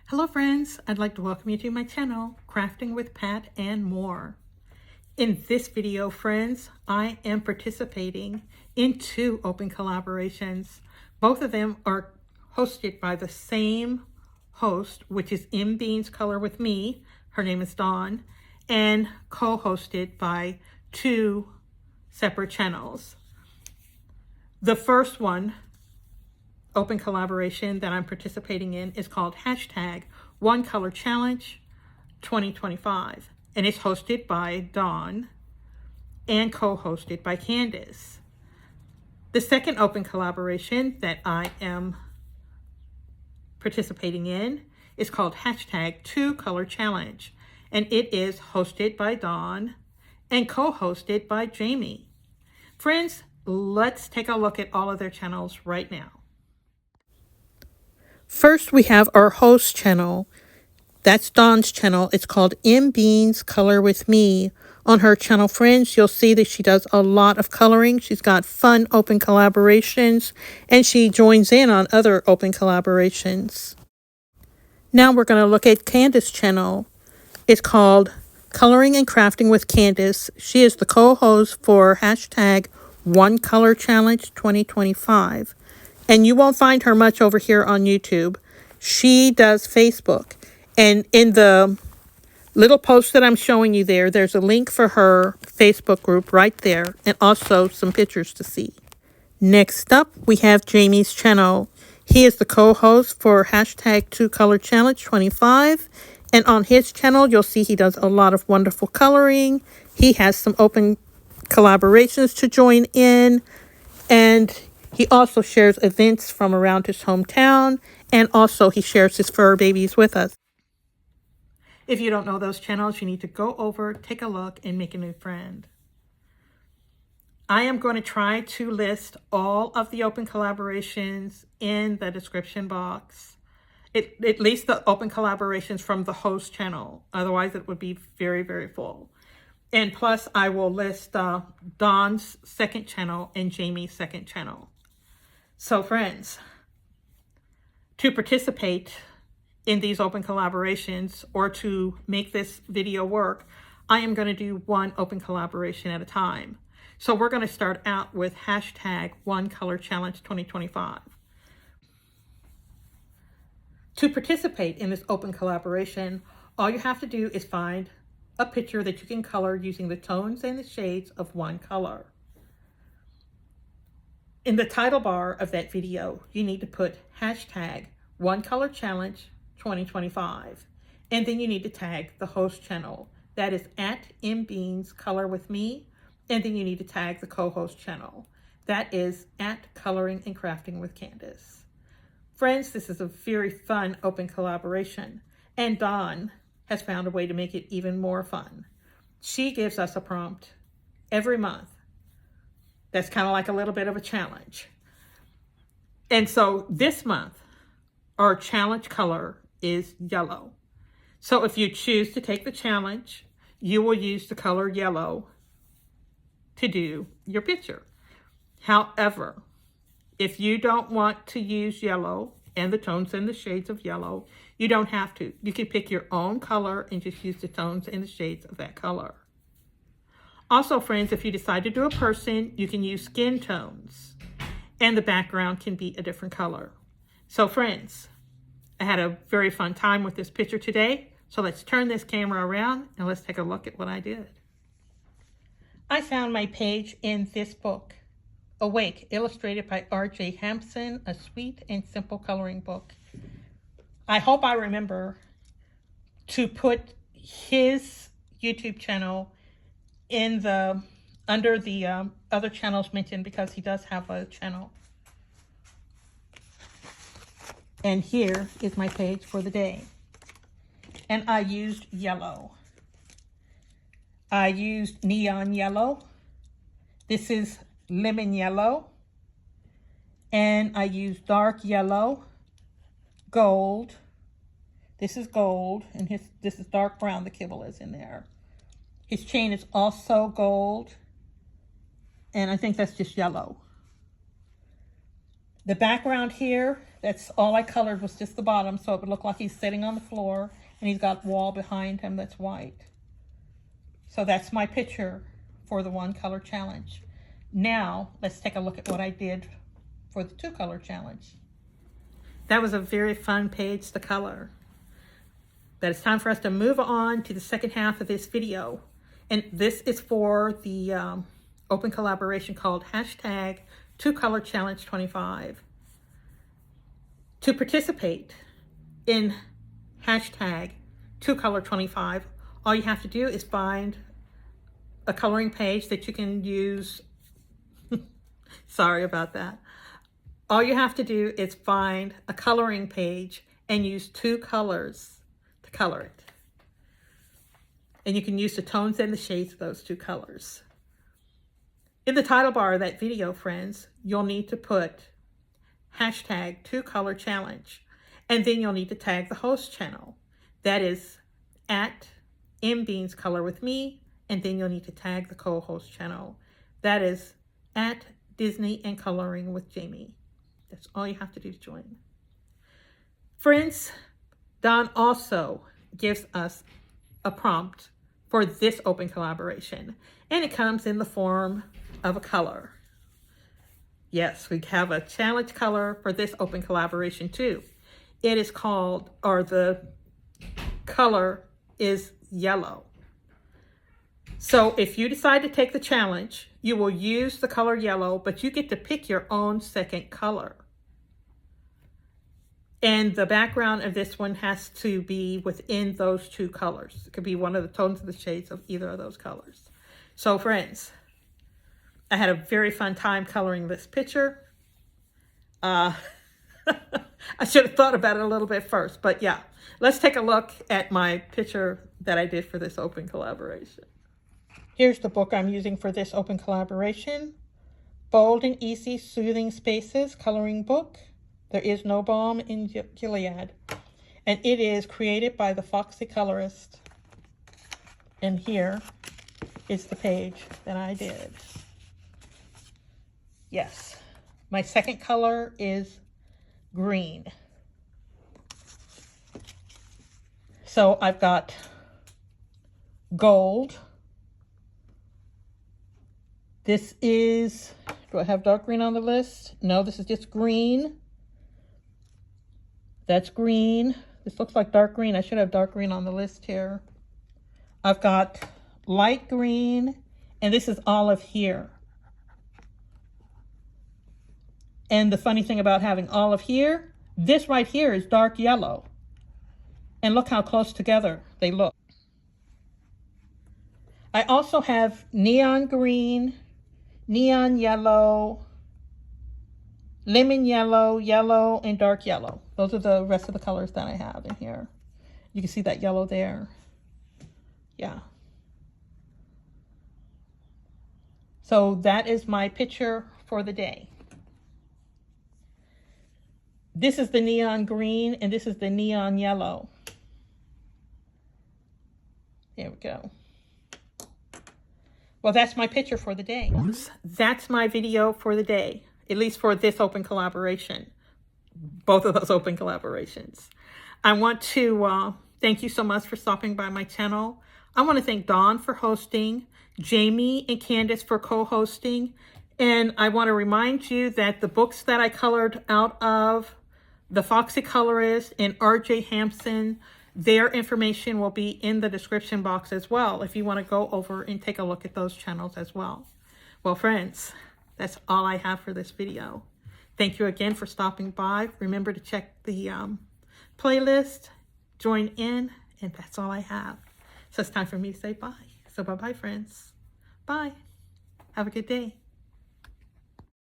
Hello friends, I'd like to welcome you to my channel, Crafting with Pat and More. In this video, friends, I am participating in two open collaborations. Both of them are hosted by the same host, which is M Beans Color with Me, her name is Dawn, and co-hosted by two separate channels. The first one, open collaboration that I'm participating in, is called hashtag One Color Challenge 2025, and it's hosted by Dawn and co-hosted by Candace. The second open collaboration that I am participating in is called hashtag Two Color Challenge, and it is hosted by Dawn and co-hosted by Jamie. Friends, let's take a look at all of their channels right now. First, we have our host channel. That's Dawn's channel. It's called M Beans Color with Me. On her channel, friends, you'll see that she does a lot of coloring. She's got fun open collaborations, and she joins in on other open collaborations. Now we're going to look at Candace's channel. It's called Coloring and Crafting with Candace. She is the co-host for hashtag One Color Challenge 2025. And you won't find her much over here on YouTube. She does Facebook. And in the little post that I'm showing you there, there's a link for her Facebook group right there, and also some pictures to see. Next up, we have Jamie's channel. He is the co-host for hashtag Two Color Challenge 25. And on his channel, you'll see he does a lot of wonderful coloring. He has some open collaborations to join in. And he also shares events from around his hometown, and also he shares his fur babies with us. If you don't know those channels, you need to go over, take a look, and make a new friend. I am going to try to list all of the open collaborations in the description box. At least the open collaborations from the host channel. Otherwise, it would be very, very full. And plus, I will list Dawn's second channel and Jamie's second channel. So friends, to participate in these open collaborations or to make this video work, I am going to do one open collaboration at a time. So we're going to start out with hashtag One Color Challenge 2025. To participate in this open collaboration, all you have to do is find a picture that you can color using the tones and the shades of one color. In the title bar of that video, you need to put hashtag One Color Challenge 2025. And then you need to tag the host channel. That is at M Beans Color with Me. And then you need to tag the co-host channel. That is at Coloring and Crafting with Candace. Friends, this is a very fun open collaboration. And Dawn has found a way to make it even more fun. She gives us a prompt every month. That's kind of like a little bit of a challenge. And so this month, our challenge color is yellow. So if you choose to take the challenge, you will use the color yellow to do your picture. However, if you don't want to use yellow and the tones and the shades of yellow, you don't have to. You can pick your own color and just use the tones and the shades of that color. Also, friends, if you decide to do a person, you can use skin tones, and the background can be a different color. So, friends, I had a very fun time with this picture today, so let's turn this camera around and let's take a look at what I did. I found my page in this book, Awake, illustrated by R.J. Hampson, a sweet and simple coloring book. I hope I remember to put his YouTube channel in the under the other channels mentioned, because he does have a channel. And here is my page for the day. And I used yellow. I used neon yellow. This is lemon yellow. And I used dark yellow, gold. This is gold, and this is dark brown, the kibble is in there. His chain is also gold, and I think that's just yellow. The background here That's all I colored was just the bottom, so it would look like he's sitting on the floor and he's got wall behind him that's white. So that's my picture for the 1-color challenge. Now, let's take a look at what I did for the 2-color challenge. That was a very fun page to color. But it's time for us to move on to the second half of this video. And this is for the open collaboration called hashtag 2-color challenge 25. To participate in hashtag 2-color 25, all you have to do is find a coloring page that you can use. Sorry about that. All you have to do is find a coloring page and use 2 colors to color it. And you can use the tones and the shades of those 2 colors. In the title bar of that video, friends, you'll need to put hashtag 2-color challenge. And then you'll need to tag the host channel. That is at MBeans Color With Me. And then you'll need to tag the co-host channel. That is at Disney and Coloring with Jamie. That's all you have to do to join. Friends, Don also gives us a prompt for this open collaboration. And it comes in the form of a color. Yes, we have a challenge color for this open collaboration too. It is called, or the color is yellow. So if you decide to take the challenge, you will use the color yellow, but you get to pick your own second color. And the background of this one has to be within those 2 colors. It could be one of the tones of the shades of either of those colors. So friends, I had a very fun time coloring this picture. I should have thought about it a little bit first, but yeah, let's take a look at my picture that I did for this open collaboration. Here's the book I'm using for this open collaboration. Bold and Easy Soothing Spaces Coloring Book. There is no balm in Gilead. And it is created by the Foxy Colorist. And here is the page that I did. Yes, my second color is green. So I've got gold. This is, do I have dark green on the list? No, this is just green. That's green. This looks like dark green. I should have dark green on the list here. I've got light green, and this is olive here. And the funny thing about having olive here, this right here is dark yellow. And look how close together they look. I also have neon green, neon yellow, lemon yellow, yellow, and dark yellow. Those are the rest of the colors that I have in here. You can see that yellow there. Yeah. So that is my picture for the day. This is the neon green, and this is the neon yellow. There we go. Well, that's my picture for the day. That's my video for the day, at least for this open collaboration. Both of those open collaborations. I want to thank you so much for stopping by my channel. I want to thank Dawn for hosting, Jamie and Candace for co-hosting, and I want to remind you that the books that I colored out of The Foxy Colorist and R.J. Hampson, their information will be in the description box as well if you want to go over and take a look at those channels as well. Well, friends, that's all I have for this video. Thank you again for stopping by. Remember to check the playlist, join in, and that's all I have. So it's time for me to say bye. So bye-bye, friends. Bye. Have a good day.